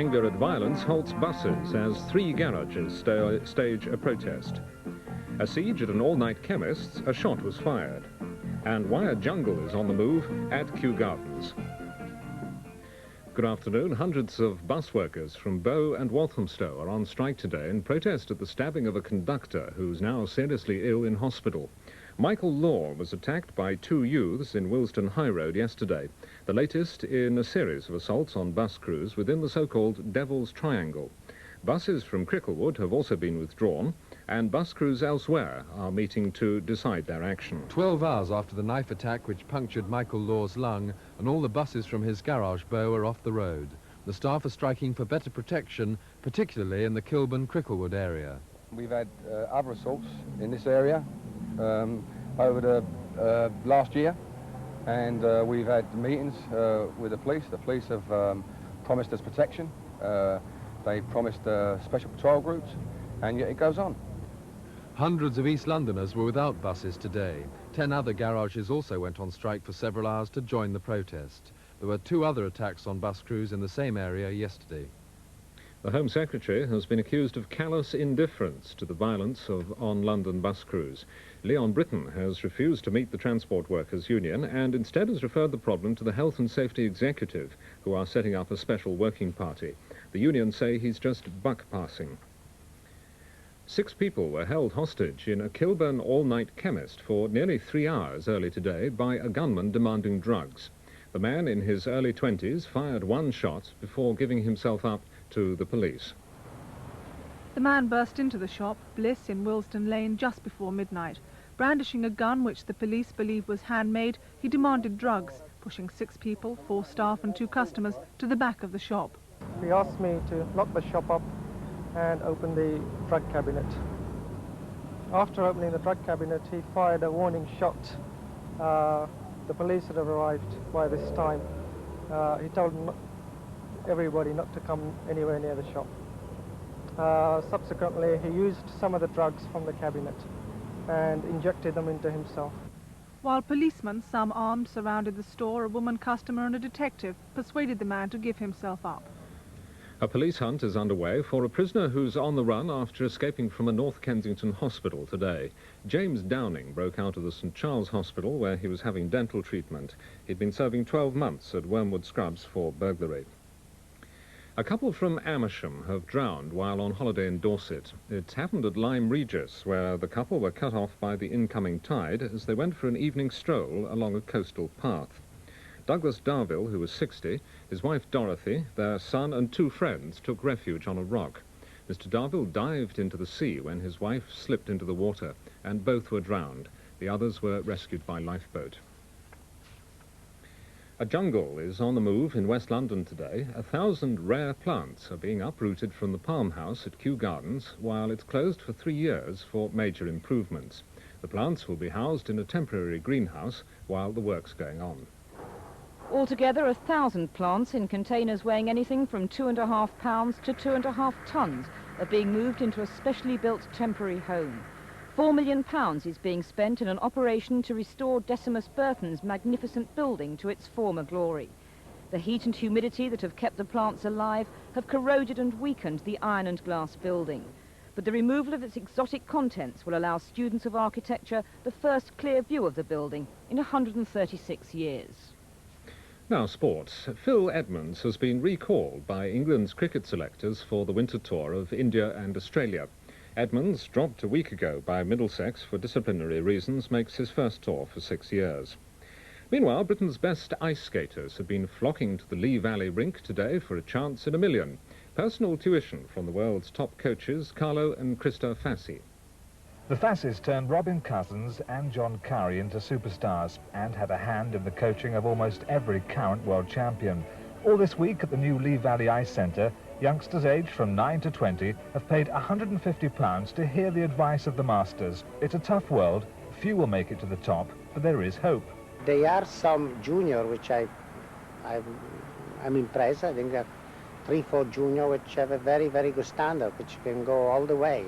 Anger at violence halts buses as 3 garages stage a protest. A siege at an all-night chemist's, a shot was fired. And why a jungle is on the move at Kew Gardens. Good afternoon. Hundreds of bus workers from Bow and Walthamstow are on strike today in protest at the stabbing of a conductor who's now seriously ill in hospital. Michael Law was attacked by 2 youths in Willesden High Road yesterday, the latest in a series of assaults on bus crews within the so-called Devil's Triangle. Buses from Cricklewood have also been withdrawn, and bus crews elsewhere are meeting to decide their action. 12 hours after the knife attack which punctured Michael Law's lung, and all the buses from his garage Bow are off the road. The staff are striking for better protection, particularly in the Kilburn-Cricklewood area. We've had other assaults in this area over the last year, and we've had meetings with the police. The police have promised us protection. They promised special patrol groups, and yet it goes on. Hundreds of East Londoners were without buses today. 10 other garages also went on strike for several hours to join the protest. There were 2 other attacks on bus crews in the same area yesterday. The Home Secretary has been accused of callous indifference to the violence on London bus crews. Leon Brittan has refused to meet the Transport Workers Union and instead has referred the problem to the Health and Safety Executive, who are setting up a special working party. The union say he's just buck-passing. 6 people were held hostage in a Kilburn all-night chemist for nearly 3 hours early today by a gunman demanding drugs. The man in his early 20s fired 1 shot before giving himself up to the police. The man burst into the shop, Bliss, in Willesden Lane just before midnight. Brandishing a gun which the police believe was handmade, he demanded drugs, pushing 6 people, 4 staff and 2 customers, to the back of the shop. He asked me to lock the shop up and open the drug cabinet. After opening the drug cabinet, he fired a warning shot. The police had arrived by this time. He told everybody not to come anywhere near the shop. Subsequently, he used some of the drugs from the cabinet and injected them into himself. While policemen, some armed, surrounded the store, a woman customer and a detective persuaded the man to give himself up. A police hunt is underway for a prisoner who's on the run after escaping from a North Kensington hospital today. James Downing broke out of the St Charles Hospital where he was having dental treatment. He'd been serving 12 months at Wormwood Scrubs for burglary. A couple from Amersham have drowned while on holiday in Dorset. It happened at Lyme Regis, where the couple were cut off by the incoming tide as they went for an evening stroll along a coastal path. Douglas Darville, who was 60, his wife Dorothy, their son and 2 friends took refuge on a rock. Mr. Darville dived into the sea when his wife slipped into the water, and both were drowned. The others were rescued by lifeboat. A jungle is on the move in West London today. 1,000 rare plants are being uprooted from the Palm House at Kew Gardens, while it's closed for 3 years for major improvements. The plants will be housed in a temporary greenhouse while the work's going on. Altogether, 1,000 plants in containers weighing anything from 2.5 pounds to 2.5 tons are being moved into a specially built temporary home. £4 million is being spent in an operation to restore Decimus Burton's magnificent building to its former glory. The heat and humidity that have kept the plants alive have corroded and weakened the iron and glass building. But the removal of its exotic contents will allow students of architecture the first clear view of the building in 136 years. Now sports. Phil Edmonds has been recalled by England's cricket selectors for the winter tour of India and Australia. Edmonds, dropped a week ago by Middlesex for disciplinary reasons, makes his first tour for 6 years. Meanwhile, Britain's best ice skaters have been flocking to the Lee Valley rink today for a chance in a million. Personal tuition from the world's top coaches, Carlo and Krista Fassi. The Fassis turned Robin Cousins and John Curry into superstars and had a hand in the coaching of almost every current world champion. All this week at the new Lee Valley Ice Centre, youngsters aged from 9 to 20 have paid £150 to hear the advice of the masters. It's a tough world, few will make it to the top, but there is hope. There are some junior which I'm impressed. I think there are 3-4 junior which have a very, very good standard, which can go all the way.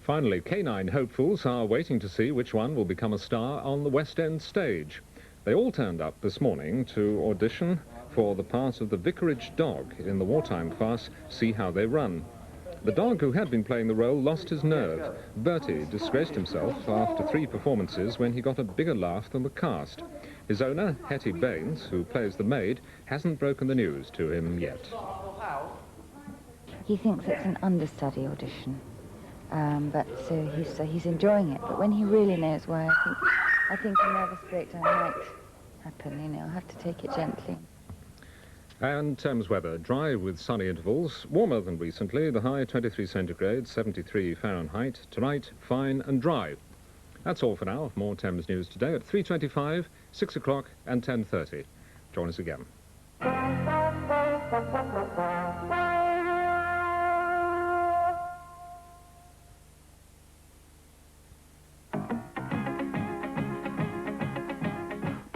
Finally, K9 hopefuls are waiting to see which one will become a star on the West End stage. They all turned up this morning to audition for the part of the vicarage dog in the wartime farce See How They Run. The dog who had been playing the role lost his nerve. Bertie disgraced himself after 3 performances when he got a bigger laugh than the cast. His owner, Hetty Baines, who plays the maid, hasn't broken the news to him yet. He thinks it's an understudy audition, but he's enjoying it. But when he really knows why, I think a nervous breakdown might happen. You know, I'll have to take it gently. And Thames weather, dry with sunny intervals, warmer than recently, the high 23 centigrade, 73 Fahrenheit. Tonight, fine and dry. That's all for now. More Thames news today at 3:25, 6 o'clock and 10:30. Join us again.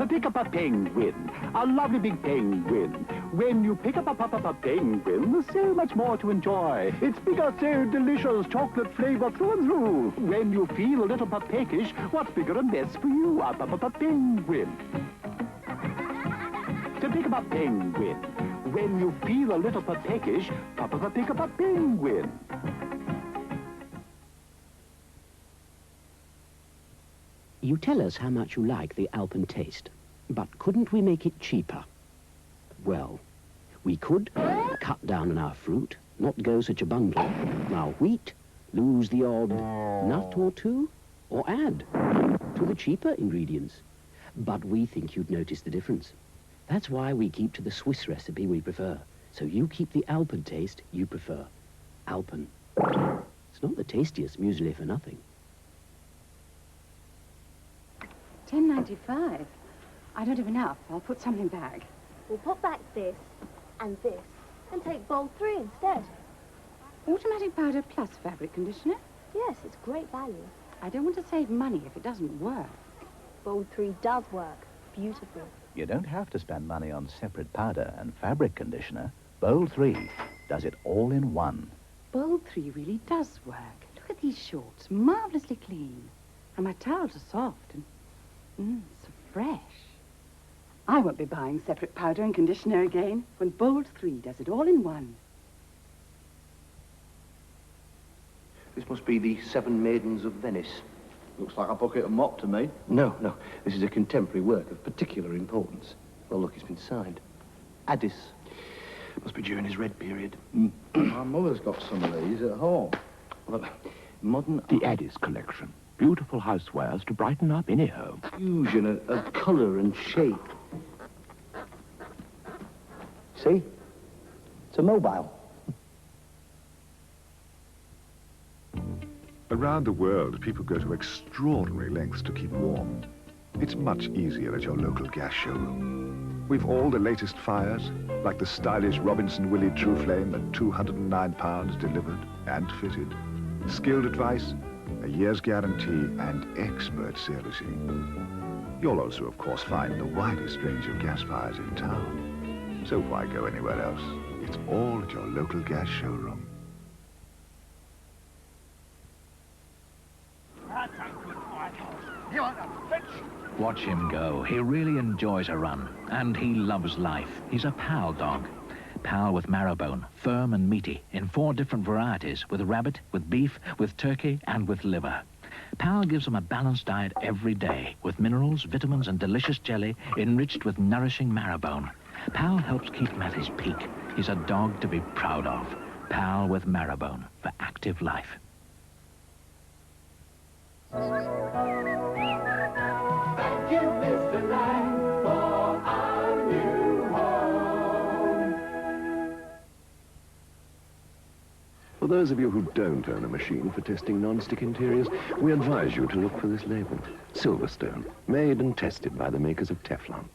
Pick up a penguin, a lovely big penguin. When you pick up a penguin, there's so much more to enjoy. It's bigger, so delicious, chocolate flavor through and through. When you feel a little peckish, what's bigger and best for you? A penguin. To pick up a penguin. When you feel a little peckish, pick up a penguin. You tell us how much you like the Alpen taste, but couldn't we make it cheaper? Well, we could cut down on our fruit, not go such a bundle, our wheat, lose the odd nut or two, or add to the cheaper ingredients. But we think you'd notice the difference. That's why we keep to the Swiss recipe we prefer. So you keep the Alpen taste you prefer. Alpen. It's not the tastiest muesli for nothing. $10.95. I don't have enough. I'll put something back. We'll put back this, and take bowl 3 instead. Automatic powder plus fabric conditioner? Yes, it's great value. I don't want to save money if it doesn't work. Bowl 3 does work. Beautiful. You don't have to spend money on separate powder and fabric conditioner. Bowl 3 does it all in one. Bowl 3 really does work. Look at these shorts, marvelously clean. And my towels are soft and so fresh. I won't be buying separate powder and conditioner again when Bowl 3 does it all in one. This must be the Seven Maidens of Venice. Looks like a bucket of mop to me. No. This is a contemporary work of particular importance. Well, look, it's been signed. Addis. Must be during his Red period. My mother's got some of these at home. Well, modern... The Addis collection. Beautiful housewares to brighten up any home. Fusion of colour and shape. See? It's a mobile. Around the world, people go to extraordinary lengths to keep warm. It's much easier at your local gas showroom. We've all the latest fires, like the stylish Robinson Willey True Flame at £209 delivered and fitted. Skilled advice, a year's guarantee, and expert servicing. You'll also, of course, find the widest range of gas fires in town. So why go anywhere else? It's all at your local gas showroom. Watch him go. He really enjoys a run, and he loves life. He's a Pal dog. Pal with marrowbone, firm and meaty, in 4 different varieties, with rabbit, with beef, with turkey, and with liver. Pal gives him a balanced diet every day, with minerals, vitamins, and delicious jelly enriched with nourishing marrowbone. Pal helps keep him at his peak. He's a dog to be proud of. Pal with marrowbone for active life. Thank you, Mr. Lang, for our new home. For those of you who don't own a machine for testing non-stick interiors, we advise you to look for this label. Silverstone, made and tested by the makers of Teflon.